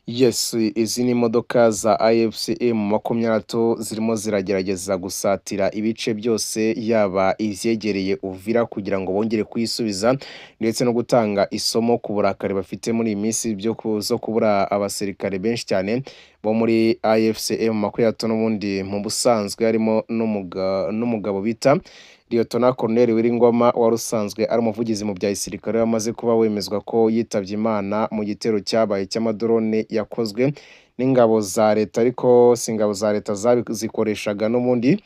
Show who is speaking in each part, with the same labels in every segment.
Speaker 1: Yes, izi ni imodoka za IFCM 23 zirimo ziragerageza gusatira ibice byose yaba ivyegereye Uvira kugira ngo bongere kuyisubiza ndetse no gutanga isomo ku burakari bafite muri iyi minsi zo kubura abasirikare benshi cyane bo muri IFCM 23 n'ubundi mu busanzwe harimo n'umugabo bita Liyetona Colonel Wiringoma wari usanzwe ari umuvugizi mu bya gisirikare wamaze kuba wemezwa ko yitavye Imana mu gitero cyabaye cy'amadrone yakozwe n'ingabo za leta, ariko si ingabo za leta zikoreshaga n'ubundi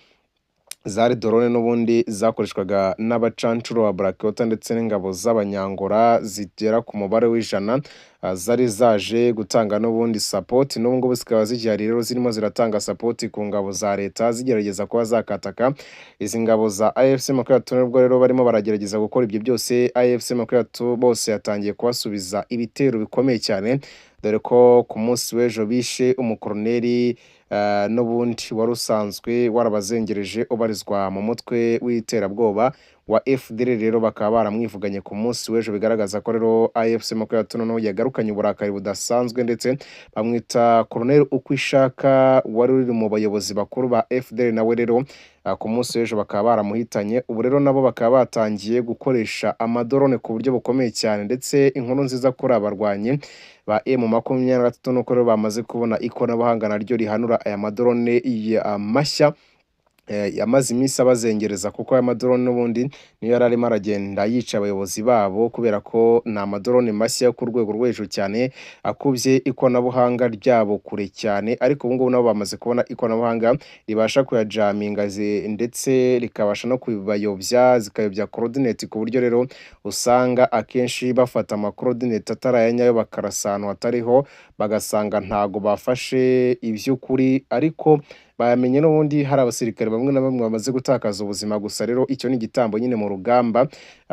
Speaker 1: zari drone n'ubundi zakoreshwaga n'abacancuro ba Black Water ndetse n'ingabo z'abanyangora zigera ku mubare w'ijana, zari zaje gutanga n'ubundi support, n'ubu ngubu zikaba zigihari rero zirimo ziratanga support ku ngabo za leta zigerageza kuba zakataka izi ngabo za AFC Makumyabiri nibwo rero barimo baragerageza gukora ibyo byose. AFC Makumyabiri bose yatangiye kubasubiza ibitero bikomeye cyane, dore ko ku munsi w'ejo bishe umukoroneri n'ubundi wari usanzwe warabazengereje ubarizwa mu mutwe w'iterabwoba wa FDL, rero bakaba baramwivuganye ku munsi w'ejo, bigaragaza ko rero AFC Makumyabiri noneho yagarukanye uburakari budasanzwe, ndetse bamwita Colonel Ukwishaka wari uri mu bayobozi bakuru ba FDL, nawe rero ku munsi w'ejo bakaba baramuhitanye. Ubu rero nabo bakaba batangiye gukoresha amadrone ku buryo bukomeye cyane, ndetse inkuru nziza kuri abarwanyi ba M23 nuko rero bamaze kubona ikoranabuhanga naryo rihanura aya madrone mashya yamaze iminsi abazengereza, kuko aya madrone n'ubundi niyo yari arimo aragenda yica abayobozi babo, kubera ko ni amadrone mashya ku rwego rwo hejuru cyane akubye ikoranabuhanga ryabo kure cyane, ariko ubu ngubu nabo bamaze kubona ikoranabuhanga ribasha kuyajaminga ndetse rikabasha no kubayobya, zikayobya coordinate, ku buryo rero usanga akenshi bafata coordinate atarayanyayo bakarasa ahantu hatariho, bagasanga ntago bafashe iby'ukuri, ariko bamenye n'ubundi hari abasirikare bamwe na bamwe bamaze gutakaza ubuzima. Gusa rero icyo ni igitambo nyine mu rugamba.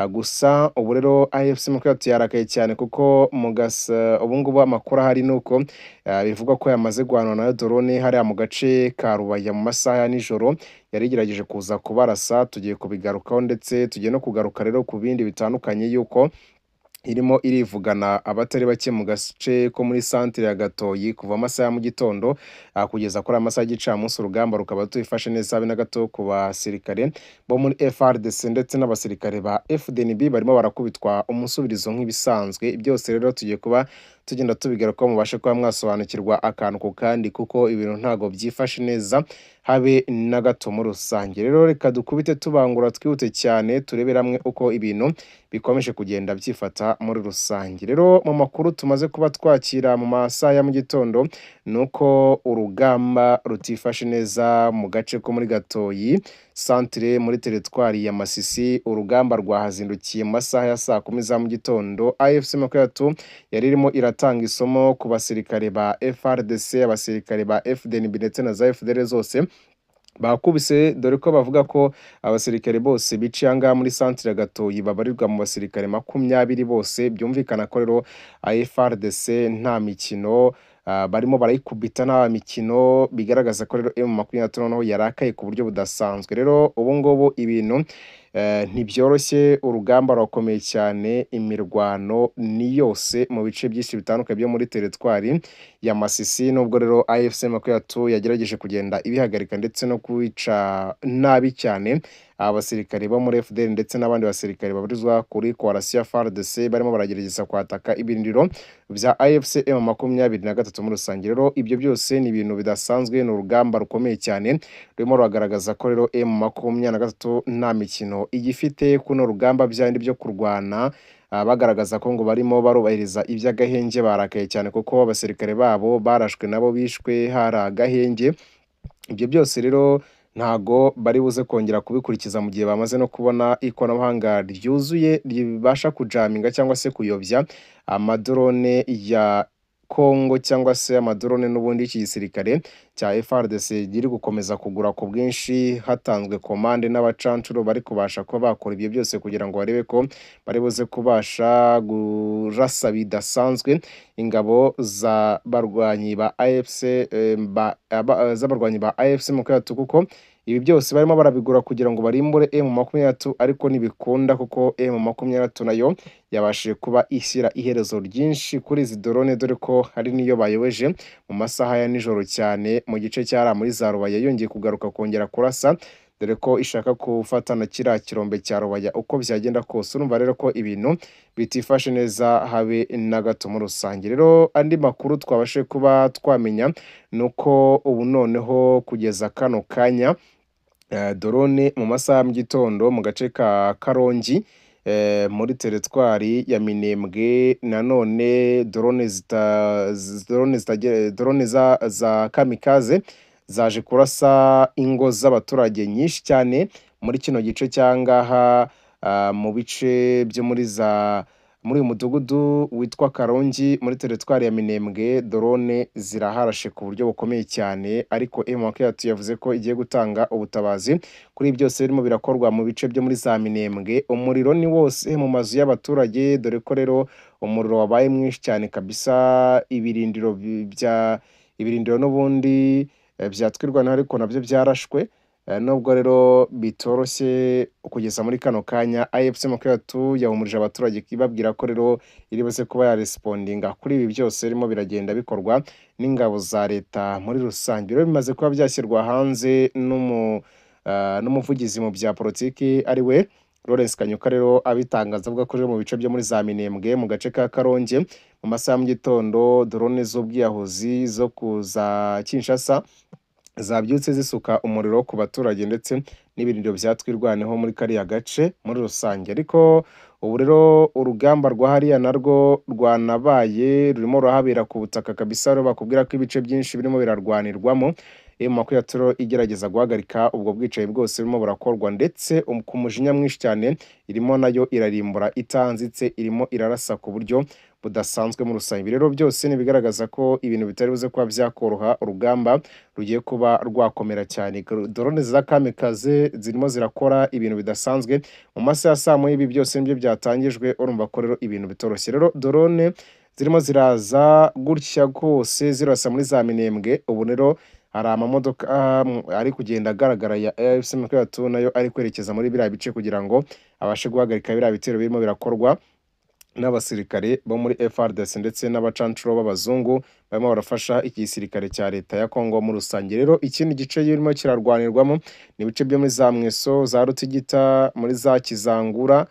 Speaker 1: Gusa ubu rero AFC Makumyabiri yarakaye cyane, kuko ubu ngubu amakuru ahari nuko bivugwa ko yamaze guhanwa na drone hariya mu gace ka Rubaya mu masaha ya nijoro, yari igerageje kuza kubarasa. Tugiye kubigarukaho, ndetse tugiye no kugaruka rero ku bindi bitandukanye, yuko irimo irivugana abatari bake mu gace ko muri centre ya Gatoyi kuva amasaha ya mu gitondo kugeza kuri amasaha y'igicamunsi. Urugamba rukaba tuyifashe neza habe na gato ku basirikare bo muri FRDC ndetse n'abasirikare ba FDNB barimo barakubitwa umusubirizo nk'ibisanzwe. Byose rero tugiye kuba tugenda tubigaruka mubashe kuba mwasobanukirwa akantu ku kandi, kuko ibintu ntago byifashe neza habe na gato muri rusange. Rero reka dukubite tubangura twihute cyane turebera hamwe uko ibintu bikomeje kugenda byifata muri rusange. Rero mu makuru tumaze kuba twakira mu masaha ya mu gitondo, nuko urugamba rutifashe neza mu gace ko muri Gatoyi centre muri teritwari ya Masisi. Urugamba rwahazindukiye mu masaha ya saa 10 za mu gitondo. AFC Makumyabiri yari irimo iratanga isomo ku basirikare ba FRDC, abasirikare ba FDNB ndetse na za FDL zose bakubise, dore ko bavuga ko abasirikare bose biciye anga muri centre ya Gatoyi babarirwa mu basirikare 20 bose. Byumvikana ko rero FRDC nta mikino barimo barayikubita, nta mikino, bigaragaza ko rero M23 noneho yarakaye ku buryo budasanzwe. Rero ubu ngubu ibintu ntibyoroshye, urugamba rurakomeye cyane, imirwano ni yose mu bice byinshi bitandukanye byo muri teritwari ya Masisi. Nubwo rero AFC Makumyabiri yagerageje kugenda ibihagarika ndetse no kwica nabi cyane abasirikare bo muri FDL ndetse n'abandi basirikare baburizwa kuri coalition FARDC barimo baragerageza kwataka ibirindiro bya AFC M23 muri rusange. Rero ibyo byose ni ibintu bidasanzwe, ni urugamba rukomeye cyane rurimo ruragaragaza ko rero M23 nta mikino igifite kuno rugamba byandi byo kurwana, bagaragaza ko ngo barimo barubahiriza iby'agahenge. Barakaye cyane kuko abasirikare babo barashwe nabo bishwe hari agahenge. Ibyo byose rero ntago bari buze kongera kubikurikiza mu gihe bamaze no kubona ikoranabuhanga ryuzuye ribasha kujaminga cyangwa se kuyobya amadrone ya Kongo, cyangwa se amadrone n'ubundi iki gisirikare cya FRDC giri gukomeza kugura ku bwinshi, hatanzwe komande n'abacancuro bari kubasha kuba bakora ibyo byose kugira ngo barebe ko bari buze kubasha gurasa bidasanzwe ingabo za barwanyi ba AFC z'abarwanyi ba AFC Makumyabiri, kuko ibi byose barimo barabigura kugira ngo barimbure M23 ariko ntibikunda kuko M23 nayo yabashije kuba ishyira iherezo ryinshi kuri izi drone dore ko hari n'iyo bayobeje mu masaha ya nijoro cyane mu gice cyari muri za Rubaya yongeye kugaruka kongera kurasa dore ko ishaka gufatana kiriya kirombe cya Rubaya uko byagenda kose urumva rero ko ibintu bitifashe neza habe na gato muri rusange. Rero andi makuru twabashe kuba twamenya nuko ubu noneho kugeza kano kanya drone mu masaha ya mu gitondo mu gace ka Karongi muri teritwari ya Minembwe nanone drone za kamikaze zaje kurasa ingo z'abaturage nyinshi cyane muri kino gice cyangaha mu bice byo muri uyu mudugudu witwa Karongi muri teritwari ya Minembwe drone ziraharashe ku buryo bukomeye cyane ariko M23 yavuze ko igiye gutanga ubutabazi kuri byose birimo birakorwa mu bice byo muri za Minembwe. Umuriro ni wose mu mazu y'abaturage dore ko rero umuriro wabaye mwinshi cyane kabisa ibirindiro n'ubundi byatwirwa ariko nabyo byarashwe nubwo rero bitoroshye kugeza muri kano kanya AFC M23 yahumurije abaturage ibabwira ko rero iri buze kuba ya respondinga kuri ibi byose birimo biragenda bikorwa n'ingabo za leta muri rusange. Rero bimaze kuba byashyirwa hanze n'umuvugizi mu bya politiki ari we Lawrence Kanyuka rero abitangaza avuga ko mu bice byo muri za Minembwe mu gace ka Karongi mu masaha mu gitondo drone z'ubwiyahuzi zo kuza Kinshasa zabyutse zisuka umuriro ku baturage ndetse n'ibirindiro byatwirwaneho muri kariya gace muri rusange. Ariko ubu rero urugamba rwa hariya narwo rwanabaye rurimo rurahabera ku butaka kabisa rero bakubwira ko ibice byinshi birimo birarwanirwamo M23 igerageza guhagarika ubwo bwicaye bwose burimo burakorwa ndetse ku mujinya mwinshi cyane irimo nayo irarimbura itanzitse irimo irarasa ku buryo budasanzwe mu rusange. Rero byose nibigaragaza ko ibintu bitari buze kuba byakoroha urugamba rugiye kuba rwakomera cyane. Drone za kamikaze zirimo zirakora ibintu bidasanzwe mu masaha ya saa moya ibi byose nibyo byatangijwe urumva ko rero ibintu bitoroshye. Rero drone zirimo ziraza gutya kose zirasa muri za Minembwe ubu rero hari amamodoka ari kugenda agaragara ya AFC M23 nayo ari kwerekeza muri biriya bice kugira ngo abashe guhagarika biriya bitero birimo birakorwa n'abasirikare bo muri FARDC ndetse n'abacancuro b'abazungu barimo barafasha igisirikare cya leta ya Kongo muri rusange. Rero ikindi gice kirimo kirarwanirwamo ni ibice byo muri za Mweso za Rutigita muri za Kizangura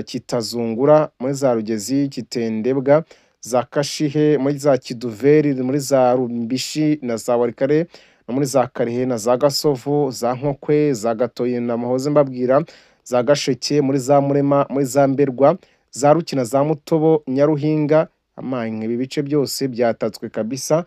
Speaker 1: Kitazungura muri za Rugezi Kitendebwa za Kashihe muri za Kiduveri muri za Rumbishi na za Warikare no muri za Karihe na za Gasovu za Nkokwe za Gatoyi na Mahoze mbabwira za Gasheke muri za Murema muri za Mberwa za Rukina za Mutobo Nyaruhinga amanye ibi bice byose byatatswe kabisa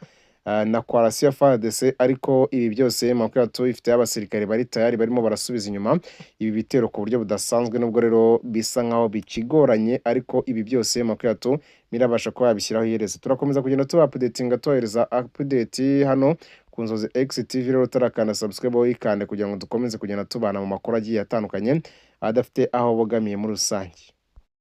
Speaker 1: na Coalition FARDC ariko ibi byose M23 ifite abasirikare bari tayari barimo barasubiza inyuma ibi bitero ku buryo budasanzwe nubwo rero bisa nkaho bikigoranye ariko ibi byose M23 mirabasha ko yabishyiraho iherezo. Turakomeza kugenda tuba updatinga tohereza update hano ku Nzozi X TV rero tarakanda subscribe wikande kugira ngo dukomeze kugenda tubana mu makuru agiye atandukanye adafite aho bogamiye muri rusange.